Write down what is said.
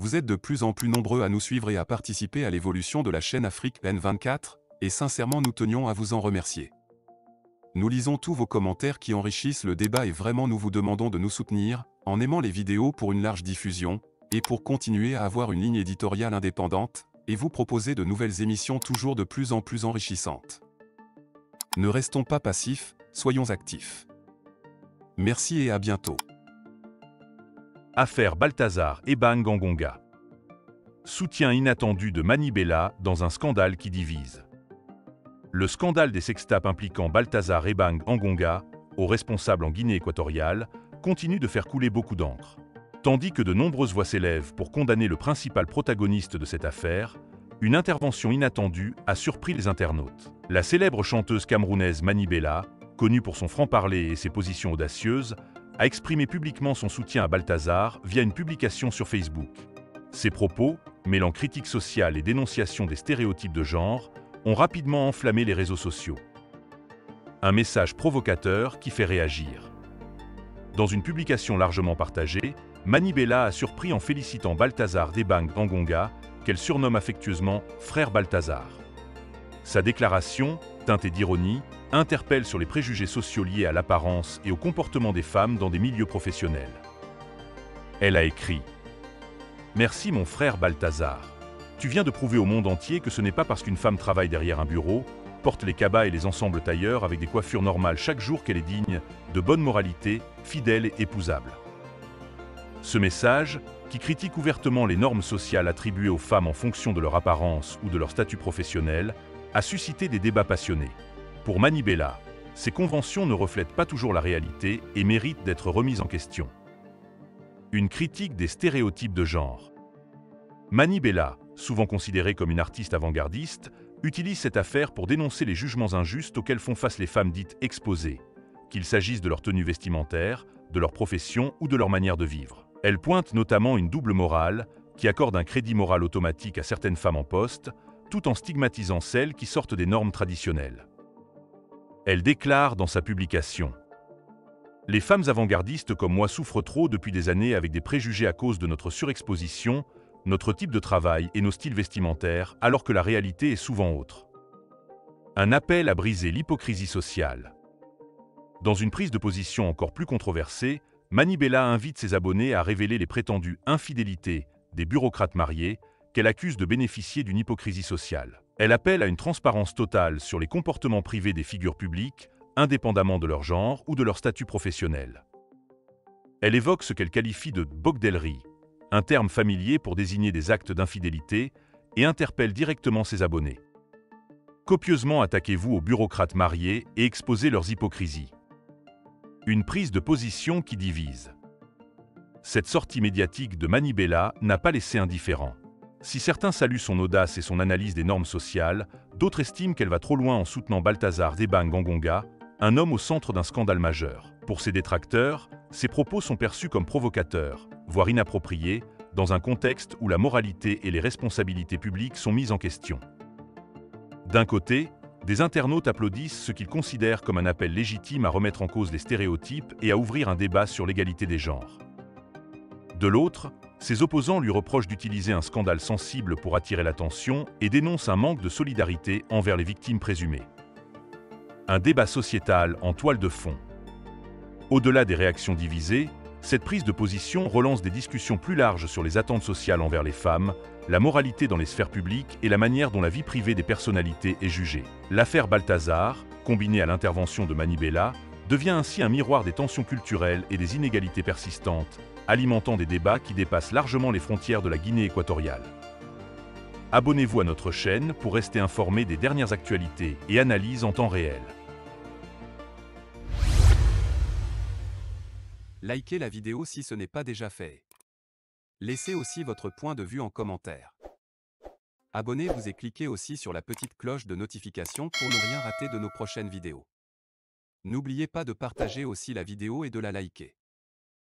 Vous êtes de plus en plus nombreux à nous suivre et à participer à l'évolution de la chaîne Afrique N24, et sincèrement nous tenions à vous en remercier. Nous lisons tous vos commentaires qui enrichissent le débat et vraiment nous vous demandons de nous soutenir, en aimant les vidéos pour une large diffusion, et pour continuer à avoir une ligne éditoriale indépendante, et vous proposer de nouvelles émissions toujours de plus en plus enrichissantes. Ne restons pas passifs, soyons actifs. Merci et à bientôt. Affaire Balthazar Ebang Engonga. Soutien inattendu de Mani Bella dans un scandale qui divise. Le scandale des sextapes impliquant Balthazar Ebang Engonga, haut responsable en Guinée équatoriale, continue de faire couler beaucoup d'encre. Tandis que de nombreuses voix s'élèvent pour condamner le principal protagoniste de cette affaire, une intervention inattendue a surpris les internautes. La célèbre chanteuse camerounaise Mani Bella, connue pour son franc-parler et ses positions audacieuses, a exprimé publiquement son soutien à Balthazar via une publication sur Facebook. Ses propos, mêlant critique sociale et dénonciation des stéréotypes de genre, ont rapidement enflammé les réseaux sociaux. Un message provocateur qui fait réagir. Dans une publication largement partagée, Mani Bella a surpris en félicitant Balthazar Ebang Engonga, qu'elle surnomme affectueusement « Frère Balthazar ». Sa déclaration, teintée d'ironie, interpelle sur les préjugés sociaux liés à l'apparence et au comportement des femmes dans des milieux professionnels. Elle a écrit « Merci mon frère Balthazar. Tu viens de prouver au monde entier que ce n'est pas parce qu'une femme travaille derrière un bureau, porte les cabas et les ensembles tailleurs avec des coiffures normales chaque jour qu'elle est digne de bonne moralité, fidèle et épousable. » Ce message, qui critique ouvertement les normes sociales attribuées aux femmes en fonction de leur apparence ou de leur statut professionnel, a suscité des débats passionnés. Pour Mani Bella, ces conventions ne reflètent pas toujours la réalité et méritent d'être remises en question. Une critique des stéréotypes de genre. Mani Bella, souvent considérée comme une artiste avant-gardiste, utilise cette affaire pour dénoncer les jugements injustes auxquels font face les femmes dites exposées, qu'il s'agisse de leur tenue vestimentaire, de leur profession ou de leur manière de vivre. Elle pointe notamment une double morale qui accorde un crédit moral automatique à certaines femmes en poste, tout en stigmatisant celles qui sortent des normes traditionnelles. Elle déclare dans sa publication « Les femmes avant-gardistes comme moi souffrent trop depuis des années avec des préjugés à cause de notre surexposition, notre type de travail et nos styles vestimentaires, alors que la réalité est souvent autre. » Un appel à briser l'hypocrisie sociale. Dans une prise de position encore plus controversée, Mani Bella invite ses abonnés à révéler les prétendues infidélités des bureaucrates mariés qu'elle accuse de bénéficier d'une hypocrisie sociale. Elle appelle à une transparence totale sur les comportements privés des figures publiques, indépendamment de leur genre ou de leur statut professionnel. Elle évoque ce qu'elle qualifie de « bogdellerie », un terme familier pour désigner des actes d'infidélité, et interpelle directement ses abonnés. Copieusement attaquez-vous aux bureaucrates mariés et exposez leurs hypocrisies. Une prise de position qui divise. Cette sortie médiatique de Mani Bella n'a pas laissé indifférent. Si certains saluent son audace et son analyse des normes sociales, d'autres estiment qu'elle va trop loin en soutenant Balthazar Ebang Engonga, un homme au centre d'un scandale majeur. Pour ses détracteurs, ses propos sont perçus comme provocateurs, voire inappropriés, dans un contexte où la moralité et les responsabilités publiques sont mises en question. D'un côté, des internautes applaudissent ce qu'ils considèrent comme un appel légitime à remettre en cause les stéréotypes et à ouvrir un débat sur l'égalité des genres. De l'autre, ses opposants lui reprochent d'utiliser un scandale sensible pour attirer l'attention et dénoncent un manque de solidarité envers les victimes présumées. Un débat sociétal en toile de fond. Au-delà des réactions divisées, cette prise de position relance des discussions plus larges sur les attentes sociales envers les femmes, la moralité dans les sphères publiques et la manière dont la vie privée des personnalités est jugée. L'affaire Balthazar, combinée à l'intervention de Mani Bella, devient ainsi un miroir des tensions culturelles et des inégalités persistantes, alimentant des débats qui dépassent largement les frontières de la Guinée équatoriale. Abonnez-vous à notre chaîne pour rester informé des dernières actualités et analyses en temps réel. Likez la vidéo si ce n'est pas déjà fait. Laissez aussi votre point de vue en commentaire. Abonnez-vous et cliquez aussi sur la petite cloche de notification pour ne rien rater de nos prochaines vidéos. N'oubliez pas de partager aussi la vidéo et de la liker.